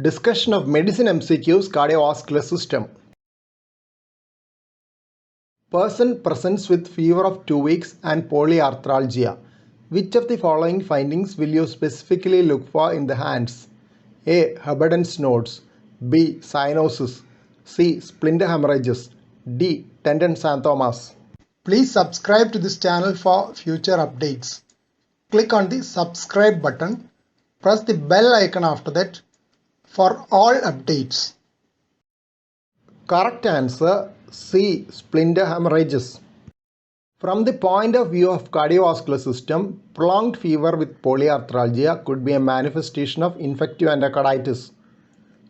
Discussion of medicine MCQs cardiovascular system. Person presents with fever of 2 weeks and polyarthralgia. Which of the following findings will you specifically look for in the hands? A. Hubbard's nodes. B. Cyanosis. C. Splinter hemorrhages. D. Tendon xanthomas. Please subscribe to this channel for future updates. Click on the subscribe button. Press the bell icon after that for all updates. Correct answer C. Splinter hemorrhages. From the point of view of cardiovascular system, prolonged fever with polyarthralgia could be a manifestation of infective endocarditis.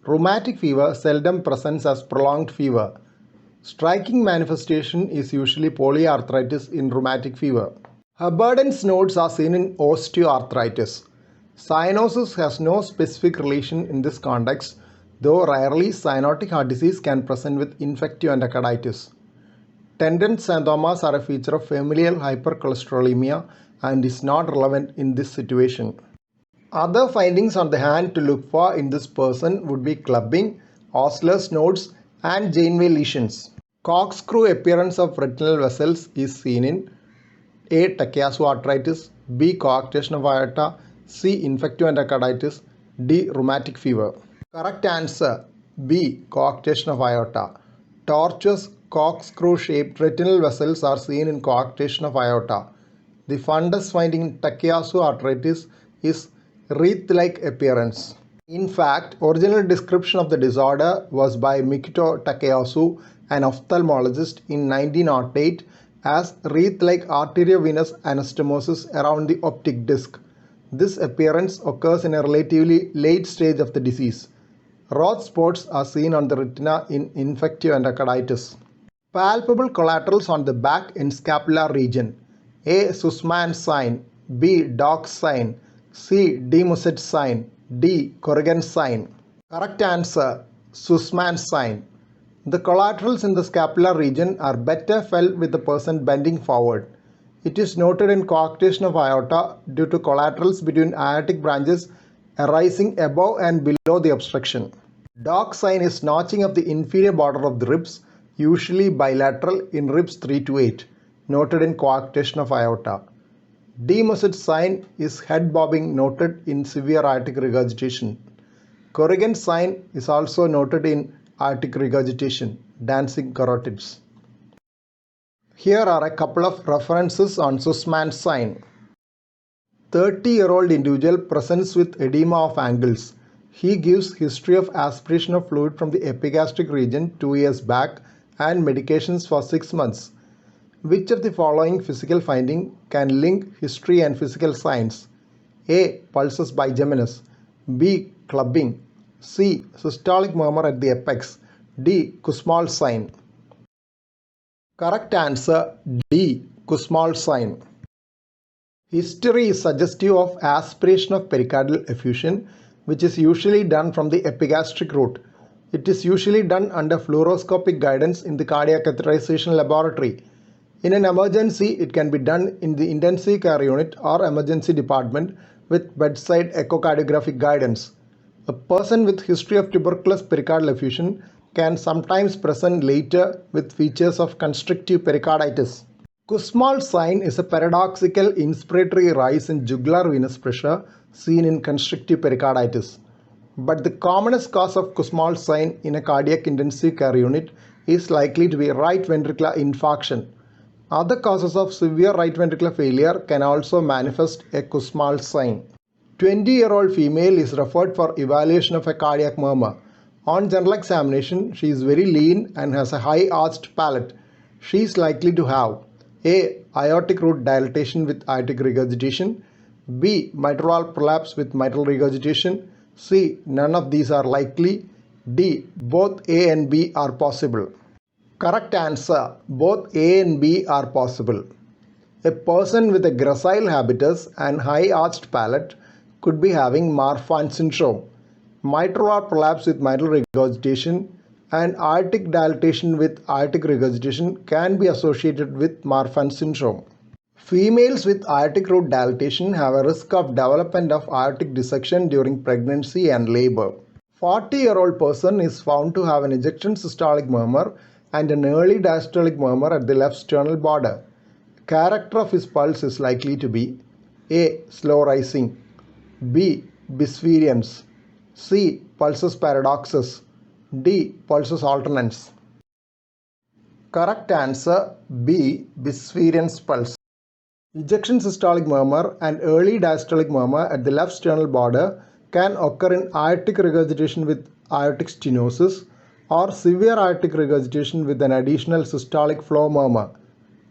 Rheumatic fever seldom presents as prolonged fever. Striking manifestation is usually polyarthritis in rheumatic fever. Hubbard's nodes are seen in osteoarthritis. Cyanosis has no specific relation in this context, though rarely cyanotic heart disease can present with infective endocarditis. Tendon xanthomas are a feature of familial hypercholesterolemia and is not relevant in this situation. Other findings on the hand to look for in this person would be clubbing, Osler's nodes and Janeway lesions. Corkscrew appearance of retinal vessels is seen in A. Takayasu arthritis, B. Coarctation of aorta, C. Infective endocarditis, D. Rheumatic fever. Correct answer B. Coarctation of aorta. Tortuous corkscrew-shaped retinal vessels are seen in coarctation of aorta. The fundus finding in Takayasu arthritis is wreath-like appearance. In fact, original description of the disorder was by Mikito Takayasu, an ophthalmologist, in 1908 as wreath-like arteriovenous anastomosis around the optic disc. This appearance occurs in a relatively late stage of the disease. Roth spots are seen on the retina in infective endocarditis. Palpable collaterals on the back and scapular region. A. Sussman's sign. B. Dock's sign. C. De Musset's sign. D. Corrigan's sign. Correct answer Sussman's sign. The collaterals in the scapular region are better felt with the person bending forward. It is noted in coarctation of aorta due to collaterals between aortic branches arising above and below the obstruction. Dock's sign is notching of the inferior border of the ribs, usually bilateral in ribs 3 to 8, noted in coarctation of aorta. De Musset's sign is head bobbing, noted in severe aortic regurgitation. Corrigan's sign is also noted in aortic regurgitation, dancing carotids. Here are a couple of references on Sussman's sign. 30-year-old individual presents with edema of ankles. He gives history of aspiration of fluid from the epigastric region 2 years back and medications for 6 months. Which of the following physical finding can link history and physical signs? A. Pulsus bigeminus. B. Clubbing. C. Systolic murmur at the apex. D. Kussmaul's sign. Correct answer D. Kussmaul's sign. History is suggestive of aspiration of pericardial effusion, which is usually done from the epigastric route. It is usually done under fluoroscopic guidance in the cardiac catheterization laboratory. In an emergency, it can be done in the intensive care unit or emergency department with bedside echocardiographic guidance. A person with history of tuberculous pericardial effusion can sometimes present later with features of constrictive pericarditis. Kussmaul's sign is a paradoxical inspiratory rise in jugular venous pressure seen in constrictive pericarditis. But the commonest cause of Kussmaul's sign in a cardiac intensive care unit is likely to be right ventricular infarction. Other causes of severe right ventricular failure can also manifest a Kussmaul's sign. 20-year-old female is referred for evaluation of a cardiac murmur. On general examination, she is very lean and has a high arched palate. She is likely to have A. Aortic root dilatation with aortic regurgitation, B. Mitral valve prolapse with mitral regurgitation, C. None of these are likely, D. Both A and B are possible. Correct answer both A and B are possible. A person with a gracile habitus and high arched palate could be having Marfan syndrome. Mitral valve prolapse with mitral regurgitation and aortic dilatation with aortic regurgitation can be associated with Marfan syndrome. Females with aortic root dilatation have a risk of development of aortic dissection during pregnancy and labor. 40-year-old person is found to have an ejection systolic murmur and an early diastolic murmur at the left sternal border. Character of his pulse is likely to be A. Slow rising, B. Bispherians, C. Pulsus paradoxus, D. Pulsus alternans. Correct answer B. Bispherians pulse. Ejection systolic murmur and early diastolic murmur at the left sternal border can occur in aortic regurgitation with aortic stenosis or severe aortic regurgitation with an additional systolic flow murmur.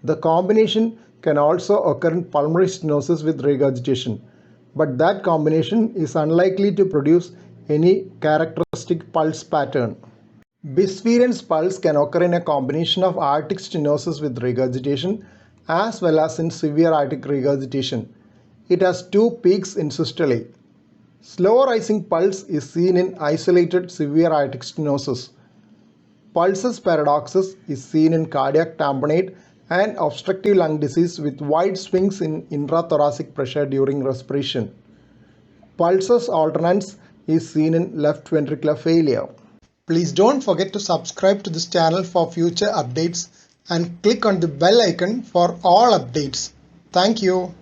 The combination can also occur in pulmonary stenosis with regurgitation, but that combination is unlikely to produce any characteristic pulse pattern. Bispherians pulse can occur in a combination of aortic stenosis with regurgitation as well as in severe aortic regurgitation. It has two peaks in systole. Slow rising pulse is seen in isolated severe aortic stenosis. Pulsus paradoxus is seen in cardiac tamponade and obstructive lung disease with wide swings in intrathoracic pressure during respiration. Pulsus alternans is seen in left ventricular failure. Please don't forget to subscribe to this channel for future updates and click on the bell icon for all updates. Thank you.